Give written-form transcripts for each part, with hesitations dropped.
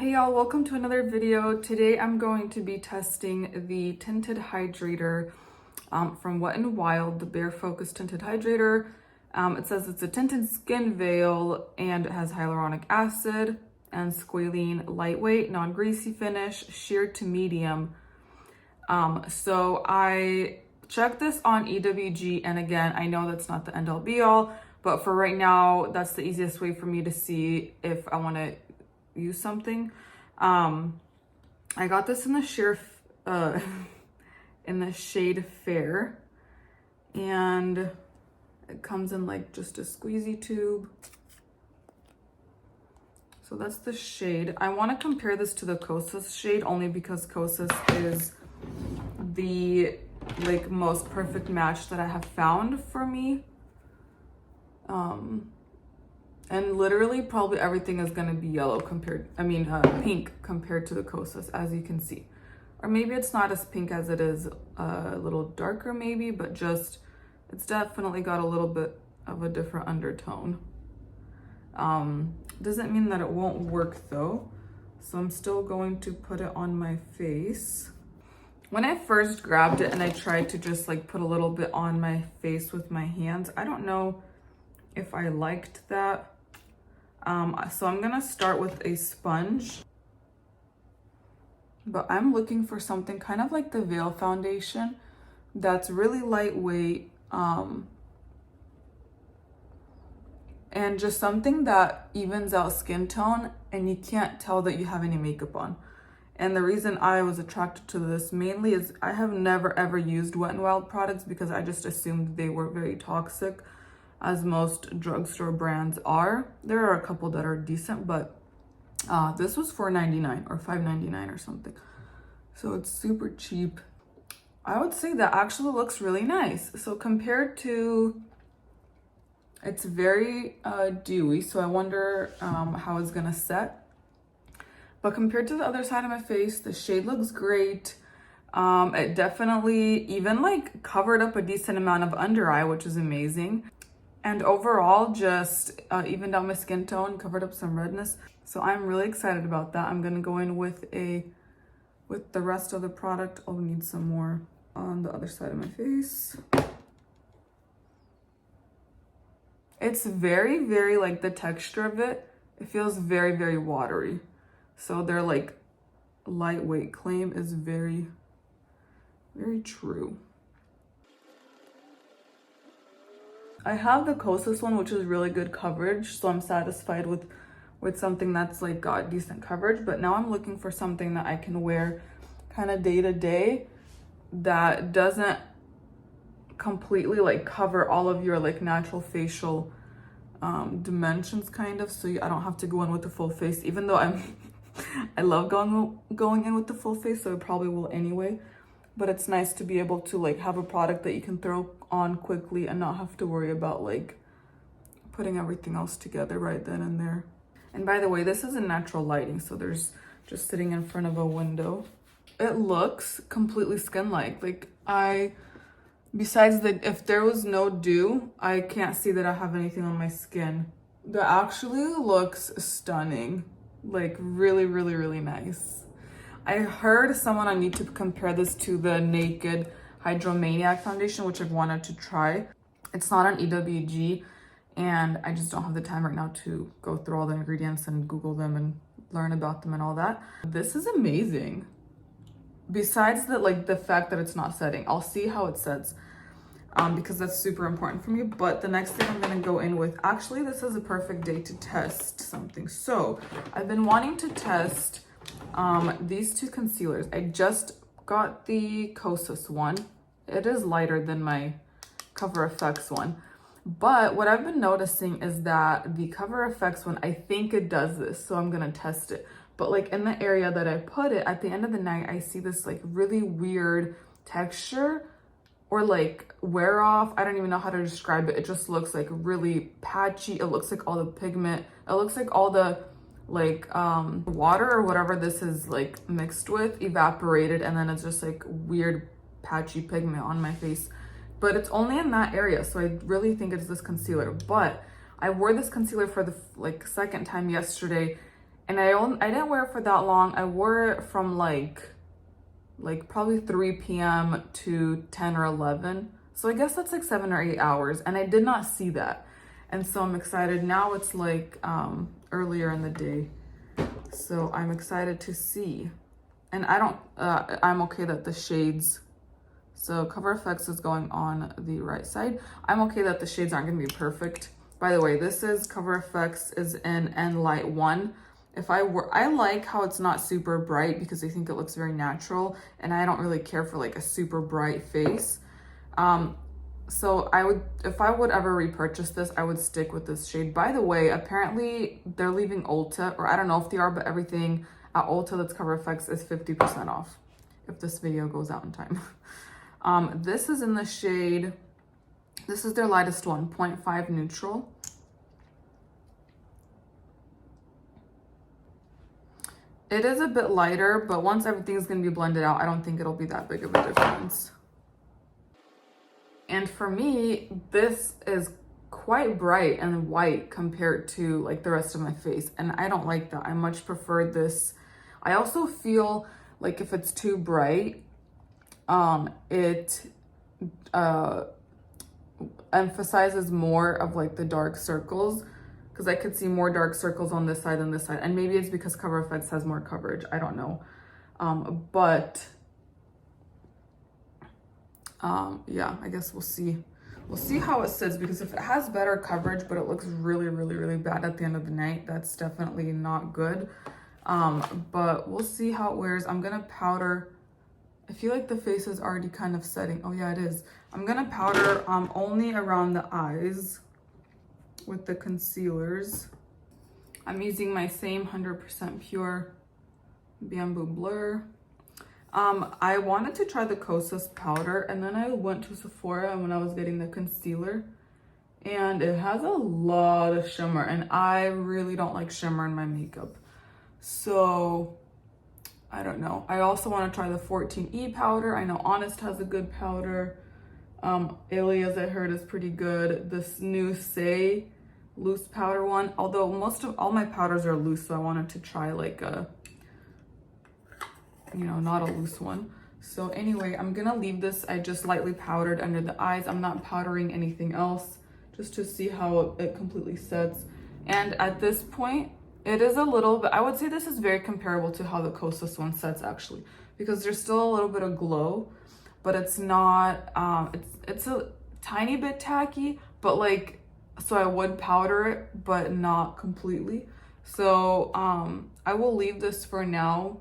Hey y'all, welcome to another video. Today I'm going to be testing the tinted hydrator from Wet n Wild, the Bare Focus tinted hydrator. It says it's a tinted skin veil and it has hyaluronic acid and squalene, lightweight, non-greasy finish, sheer to medium. So I checked this on EWG, and again, I know that's not the end all be all, but for right now, that's the easiest way for me to see if I want to use something. I got this in the in the shade Fair, and it comes in like just a squeezy tube. So that's the shade. I want to compare this to the Kosas shade only because Kosas is the like most perfect match that I have found for me. And literally probably everything is going to be yellow pink compared to the Kosas, as you can see. Or maybe it's not as pink as it is, a little darker maybe, but just, it's definitely got a little bit of a different undertone. Doesn't mean that it won't work though. So I'm still going to put it on my face. When I first grabbed it and I tried to just like put a little bit on my face with my hands, I don't know if I liked that. So I'm gonna start with a sponge, but I'm looking for something kind of like the Veil foundation that's really lightweight, and just something that evens out skin tone and you can't tell that you have any makeup on. And the reason I was attracted to this mainly is I have never ever used Wet n Wild products because I just assumed they were very toxic, as most drugstore brands are. There are a couple that are decent, but this was $4.99 or $5.99 or something. So it's super cheap. I would say that actually looks really nice. So compared to, it's very dewy, so I wonder how it's gonna set. But compared to the other side of my face, the shade looks great. It definitely even like covered up a decent amount of under eye, which is amazing. And overall, just evened out my skin tone, covered up some redness. So I'm really excited about that. I'm gonna go in with the rest of the product. I'll need some more on the other side of my face. It's very, very like the texture of it. It feels very, very watery. So their like lightweight claim is very, very true. I have the Kosas one, which is really good coverage, so I'm satisfied with something that's like got decent coverage. But now I'm looking for something that I can wear kind of day to day that doesn't completely like cover all of your like natural facial dimensions kind of, so I don't have to go in with the full face, even though I love going in with the full face, so I probably will anyway. But it's nice to be able to like have a product that you can throw on quickly and not have to worry about like putting everything else together right then and there. And by the way, this is in natural lighting, so there's just sitting in front of a window. It looks completely skin-like. Like besides that, if there was no dew, I can't see that I have anything on my skin. That actually looks stunning. Like really, really, really nice. I heard someone on YouTube compare this to the Naked Hydromaniac foundation, which I've wanted to try. It's not on EWG, and I just don't have the time right now to go through all the ingredients and Google them and learn about them and all that. This is amazing. Besides the fact that it's not setting, I'll see how it sets, because that's super important for me. But the next thing I'm gonna go in with, actually, this is a perfect day to test something. So I've been wanting to test these two concealers. I just got the Kosas one. It is lighter than my coverfx one, but what I've been noticing is that the coverfx one, I think it does this, so I'm gonna test it. But like in the area that I put it, at the end of the night, I see this like really weird texture or like wear off. I don't even know how to describe it. It just looks like really patchy. It looks like all the pigment, it looks like all the like water or whatever this is like mixed with evaporated, and then it's just like weird patchy pigment on my face. But it's only in that area, so I really think it's this concealer. But I wore this concealer for the like second time yesterday, And I didn't wear it for that long. I wore it from like probably 3 p.m. to 10 or 11. So I guess that's like 7 or 8 hours. And I did not see that. And so I'm excited. Now it's like earlier in the day. So I'm excited to see. And I'm okay that the shades, so coverfx is going on the right side. I'm okay that the shades aren't gonna be perfect. By the way, this is coverfx is in N Light 1. I like how it's not super bright because I think it looks very natural, and I don't really care for like a super bright face. So if I would ever repurchase this, I would stick with this shade. By the way, apparently they're leaving Ulta, or I don't know if they are, but everything at Ulta that's coverfx is 50% off if this video goes out in time. This is in the shade, this is their lightest one, 0.5 neutral. It is a bit lighter, but once everything's gonna be blended out, I don't think it'll be that big of a difference. And for me, this is quite bright and white compared to like the rest of my face. And I don't like that. I much prefer this. I also feel like if it's too bright, it emphasizes more of like the dark circles, because I could see more dark circles on this side than this side. And maybe it's because coverfx has more coverage. I don't know. Yeah, I guess we'll see. We'll see how it sits, because if it has better coverage, but it looks really, really, really bad at the end of the night, that's definitely not good. But we'll see how it wears. I'm gonna powder. I feel like the face is already kind of setting. Oh yeah, it is. I'm gonna powder only around the eyes with the concealers. I'm using my same 100% pure Bamboo Blur. I wanted to try the Kosas powder, and then I went to Sephora when I was getting the concealer, and it has a lot of shimmer, and I really don't like shimmer in my makeup. So I don't know. I also want to try the 14E powder. I know Honest has a good powder. Ilia's, I heard, is pretty good. This new Say loose powder one, although most of all my powders are loose, so I wanted to try like a, you know, not a loose one. So anyway, I'm gonna leave this. I just lightly powdered under the eyes. I'm not powdering anything else, just to see how it completely sets. And at this point, it is a little bit, I would say this is very comparable to how the Kosas one sets actually, because there's still a little bit of glow, but it's not, it's a tiny bit tacky, but like, so I would powder it, but not completely. So I will leave this for now,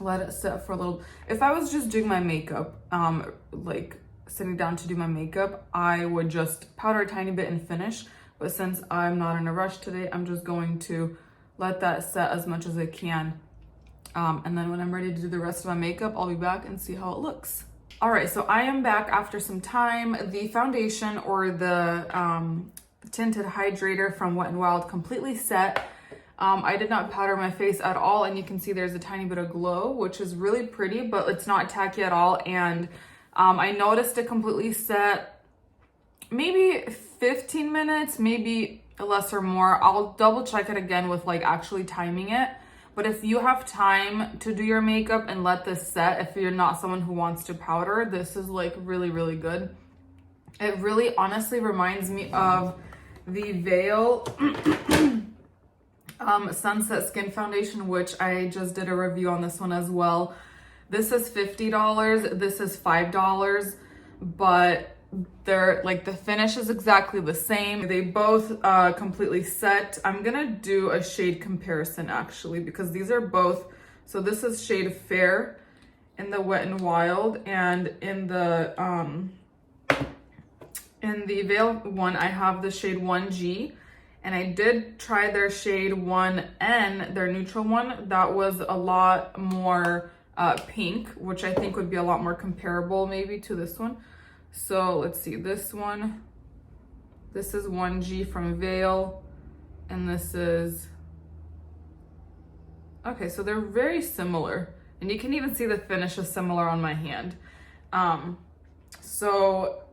let it set for a little. If I was just doing my makeup, like sitting down to do my makeup, I would just powder a tiny bit and finish. But since I'm not in a rush today, I'm just going to let that set as much as I can. And then when I'm ready to do the rest of my makeup, I'll be back and see how it looks. All right, so I am back after some time. The foundation, or the tinted hydrator from Wet n Wild, completely set. I did not powder my face at all, and you can see there's a tiny bit of glow, which is really pretty, but it's not tacky at all. And I noticed it completely set maybe 15 minutes, maybe less or more. I'll double check it again with like actually timing it. But if you have time to do your makeup and let this set, if you're not someone who wants to powder, this is like really, really good. It really honestly reminds me of the Veil Sunset Skin Foundation, which I just did a review on this one as well. This is $50, this is $5, but they're like, the finish is exactly the same. They both completely set. I'm gonna do a shade comparison actually, because these are both, so this is shade Fair in the Wet n Wild, and in the Veil one, I have the shade 1G, and I did try their shade 1N, their neutral one. That was a lot more pink, which I think would be a lot more comparable maybe to this one. So let's see, this one, this is 1G from Veil, and this is, okay, so they're very similar, and you can even see the finish is similar on my hand. So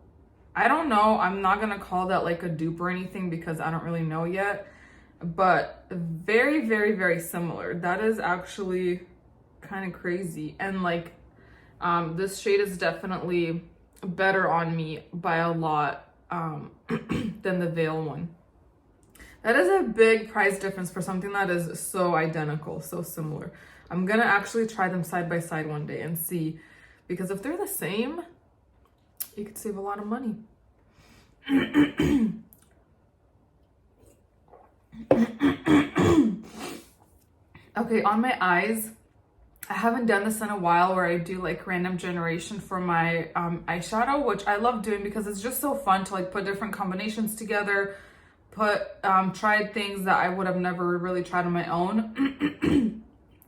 I don't know, I'm not gonna call that like a dupe or anything, because I don't really know yet. but very, very, very similar. That is actually kind of crazy. And like, this shade is definitely better on me by a lot than the Veil one. That is a big price difference for something that is so identical, so similar. I'm gonna actually try them side by side one day and see, because if they're the same, you could save a lot of money. Okay, on my eyes, I haven't done this in a while where I do like random generation for my eyeshadow, which I love doing because it's just so fun to like put different combinations together, try things that I would have never really tried on my own.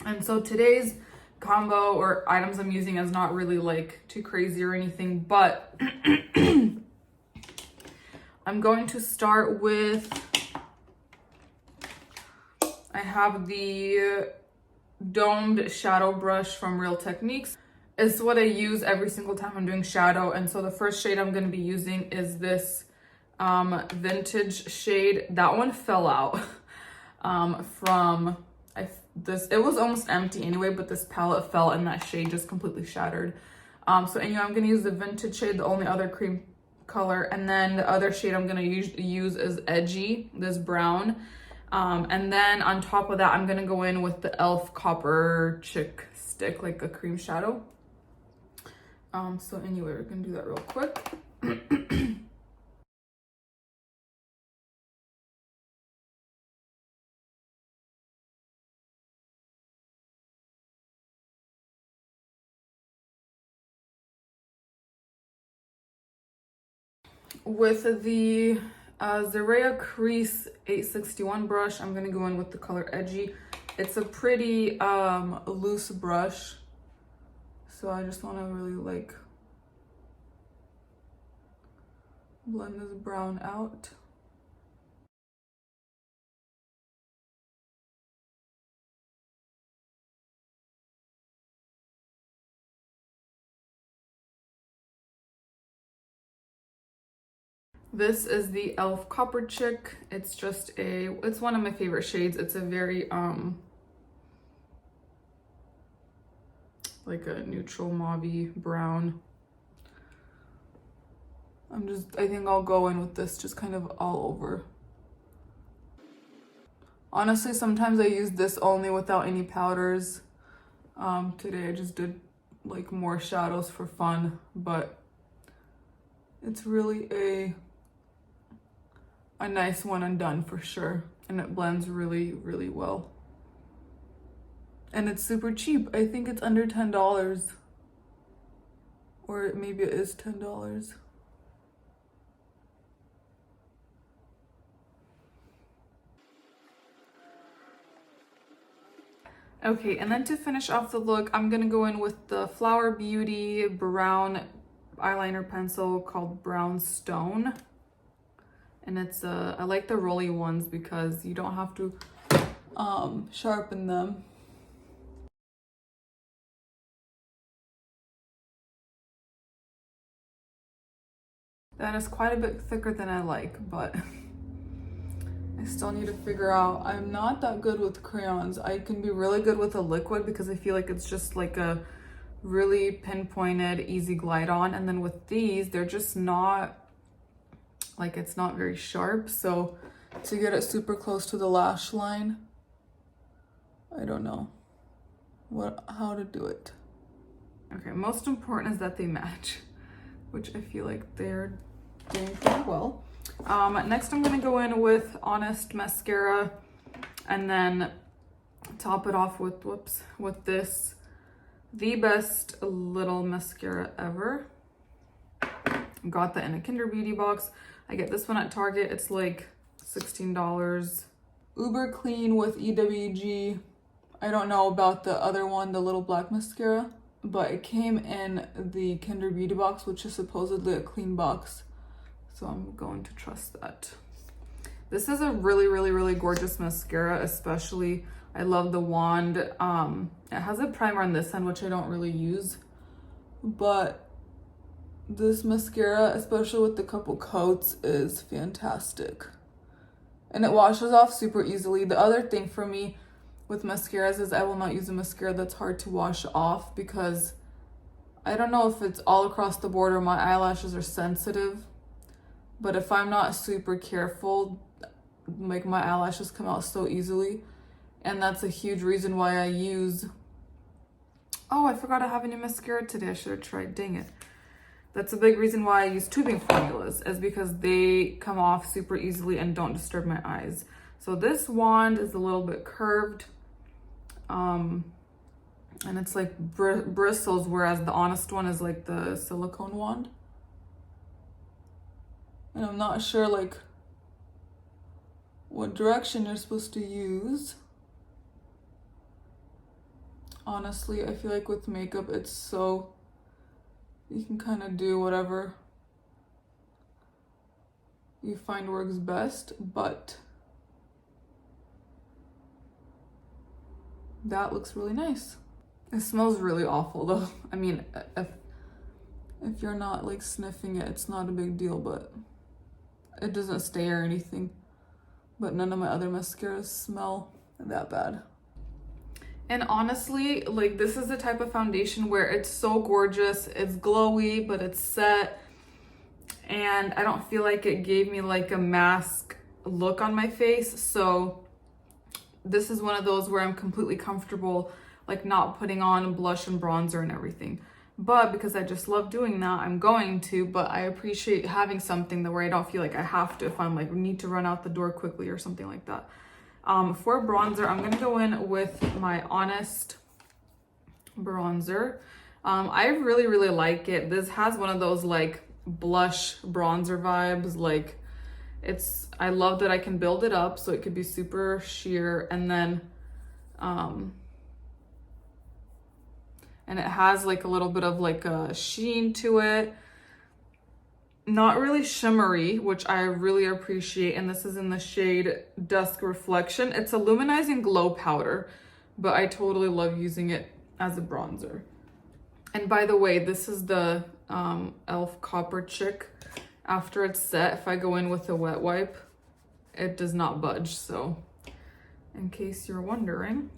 And so today's combo or items I'm using is not really like too crazy or anything, but I'm going to start with, I have the domed shadow brush from Real Techniques. It's what I use every single time I'm doing shadow. And so the first shade I'm going to be using is this vintage shade. That one fell out it was almost empty anyway, but this palette fell and that shade just completely shattered. So anyway, I'm going to use the vintage shade, the only other cream color, and then the other shade I'm going to use is Edgy, this brown. And then on top of that, I'm gonna go in with the e.l.f. Copper Chick Stick, like a cream shadow. So anyway, we're gonna do that real quick. With the Zerea Crease 861 brush, I'm gonna go in with the color Edgy. It's a pretty loose brush, so I just want to really like blend this brown out. This is the e.l.f. Copper Chick. It's just it's one of my favorite shades. It's a very like a neutral mauvey brown. I think I'll go in with this just kind of all over. Honestly, sometimes I use this only without any powders. Today I just did like more shadows for fun, but it's really a nice one and done for sure. And it blends really, really well. And it's super cheap. I think it's under $10. Or maybe it is $10. Okay, and then to finish off the look, I'm gonna go in with the Flower Beauty brown eyeliner pencil called Brown Stone. And it's I like the rolly ones because you don't have to sharpen them. That is quite a bit thicker than I like, but I still need to figure out. I'm not that good with crayons. I can be really good with a liquid because I feel like it's just like a really pinpointed, easy glide on. And then with these, they're just not, like it's not very sharp. So to get it super close to the lash line, I don't know how to do it. Okay, most important is that they match, which I feel like they're doing pretty well. Next I'm gonna go in with Honest mascara and then top it off with, with this, the best little mascara ever. Got that in a Kinder Beauty box. I get this one at Target. It's like $16. Uber Clean with EWG. I don't know about the other one, the little black mascara, but it came in the Kinder Beauty box, which is supposedly a clean box. So I'm going to trust that. This is a really, really, really gorgeous mascara, especially I love the wand. It has a primer on this end, which I don't really use, but this mascara, especially with the couple coats, is fantastic. and it washes off super easily. The other thing for me with mascaras is I will not use a mascara that's hard to wash off, because I don't know if it's all across the board or my eyelashes are sensitive, but if I'm not super careful, like my eyelashes come out so easily. And that's a huge reason why I use, oh, I forgot I have a new mascara today. I should have tried, dang it. That's a big reason why I use tubing formulas, is because they come off super easily and don't disturb my eyes. So this wand is a little bit curved, and it's like bristles, whereas the Honest one is like the silicone wand. And I'm not sure like what direction you're supposed to use. Honestly, I feel like with makeup, it's so, you can kind of do whatever you find works best, but that looks really nice. It smells really awful though. I mean, if you're not like sniffing it, it's not a big deal, but it doesn't stay or anything. But none of my other mascaras smell that bad. And honestly, like this is the type of foundation where it's so gorgeous, it's glowy, but it's set. And I don't feel like it gave me like a mask look on my face. So this is one of those where I'm completely comfortable, like not putting on blush and bronzer and everything. But because I just love doing that, I'm going to, but I appreciate having something that where I don't feel like I have to if I'm like need to run out the door quickly or something like that. For bronzer, I'm gonna go in with my Honest bronzer. I really like it. This has one of those like blush bronzer vibes. Like I love that I can build it up so it could be super sheer, and then and it has like a little bit of like a sheen to it. Not really shimmery, which I really appreciate. And this is in the shade Dusk Reflection. It's a luminizing glow powder, but I totally love using it as a bronzer. And by the way, this is the e.l.f. Copper Chick. After it's set, if I go in with a wet wipe, it does not budge. So in case you're wondering.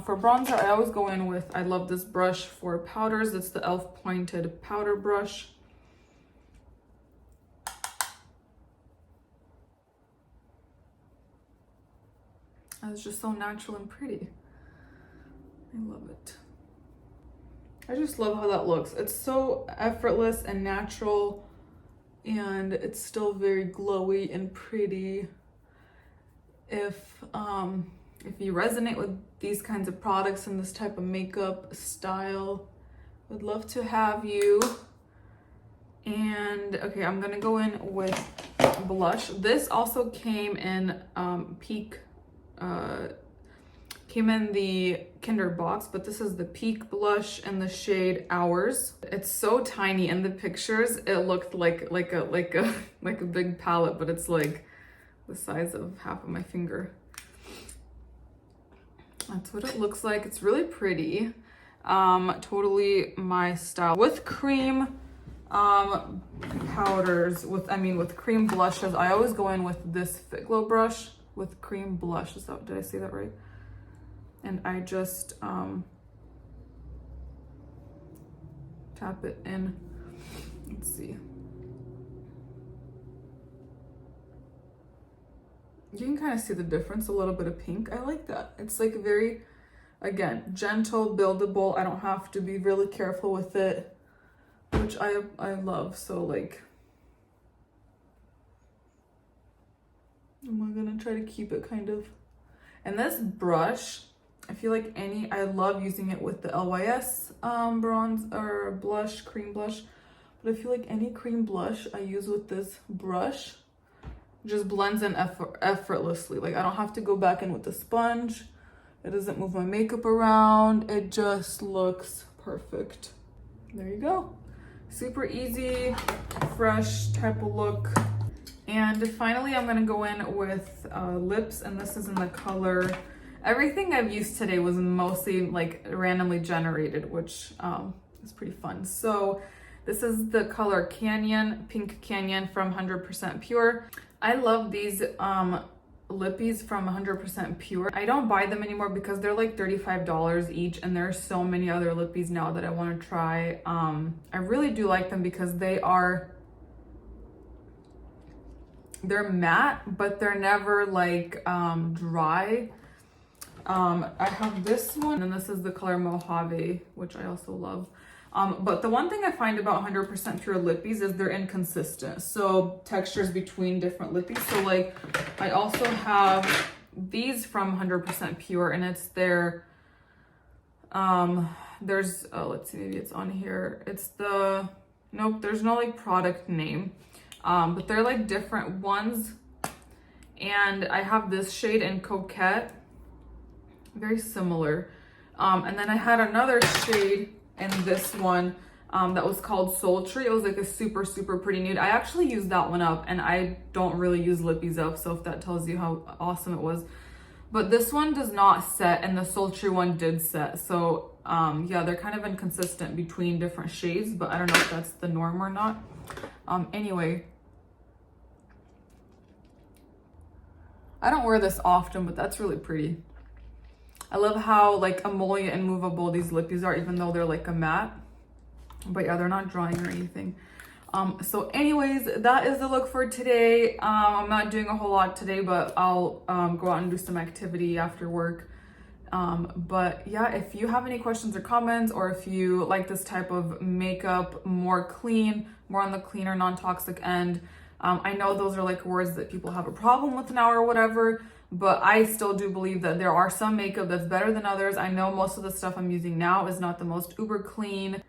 For bronzer, I always go in with, I love this brush for powders. It's the e.l.f. Pointed Powder Brush. It's just so natural and pretty. I love it. I just love how that looks. It's so effortless and natural, and it's still very glowy and pretty. If you resonate with these kinds of products and this type of makeup style, would love to have you. And okay, I'm gonna go in with blush. This also came in came in the Kinder box, but this is the Peak blush in the shade Hours. It's so tiny in the pictures. It looked like a big palette, but it's like the size of half of my finger. That's what it looks like. It's really pretty. Totally my style. With cream powders, with cream blushes, I always go in with this Fit Glow brush with cream blush. Did I say that right? And I just tap it in. Let's see. You can kind of see the difference, a little bit of pink. I like that. It's like very, again, gentle, buildable. I don't have to be really careful with it, which I love. So like, I'm gonna try to keep it kind of, and this brush, I feel like I love using it with the LYS bronze or blush, cream blush, but I feel like any cream blush I use with this brush just blends in effortlessly. Like I don't have to go back in with the sponge. It doesn't move my makeup around. It just looks perfect. There you go. Super easy, fresh type of look. And finally, I'm gonna go in with lips, and this is in the color, everything I've used today was mostly like randomly generated, which is pretty fun. So this is the color Canyon, Pink Canyon from 100% Pure. I love these lippies from 100% Pure. I don't buy them anymore because they're like $35 each, and there's so many other lippies now that I want to try. I really do like them because they're matte, but they're never like dry. I have this one, and this is the color Mojave, which I also love. But the one thing I find about 100% Pure lippies is they're inconsistent. So textures between different lippies. So like I also have these from 100% Pure, and it's their, there's, let's see, maybe it's on here. It's the, nope, there's no like product name. But they're like different ones. And I have this shade in Coquette, very similar. And then I had another shade in this one that was called Sultry. It was like a super, super pretty nude. I actually used that one up, and I don't really use lippies up, so if that tells you how awesome it was. But this one does not set, and the Sultry one did set. So yeah, they're kind of inconsistent between different shades, but I don't know if that's the norm or not. Anyway, I don't wear this often, but that's really pretty. I love how like emollient and movable these lippies are, even though they're like a matte. But yeah, they're not drying or anything. So anyways, that is the look for today. I'm not doing a whole lot today, but I'll go out and do some activity after work. But yeah, if you have any questions or comments, or if you like this type of makeup, more clean, more on the cleaner, non-toxic end, I know those are like words that people have a problem with now or whatever, but I still do believe that there are some makeup that's better than others. I know most of the stuff I'm using now is not the most uber clean.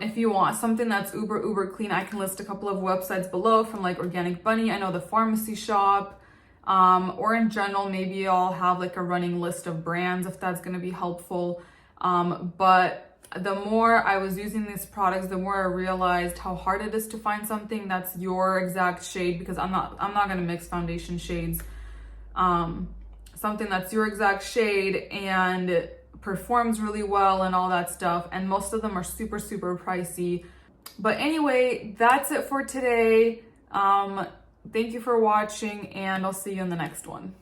If you want something that's uber clean, I can list a couple of websites below from like Organic Bunny. I know the Pharmacy Shop, or in general, maybe I'll have like a running list of brands if that's going to be helpful. But the more I was using these products, the more I realized how hard it is to find something that's your exact shade, because I'm not going to mix foundation shades. Something that's your exact shade and performs really well and all that stuff, and most of them are super pricey. But anyway, that's it for today. Thank you for watching, and I'll see you in the next one.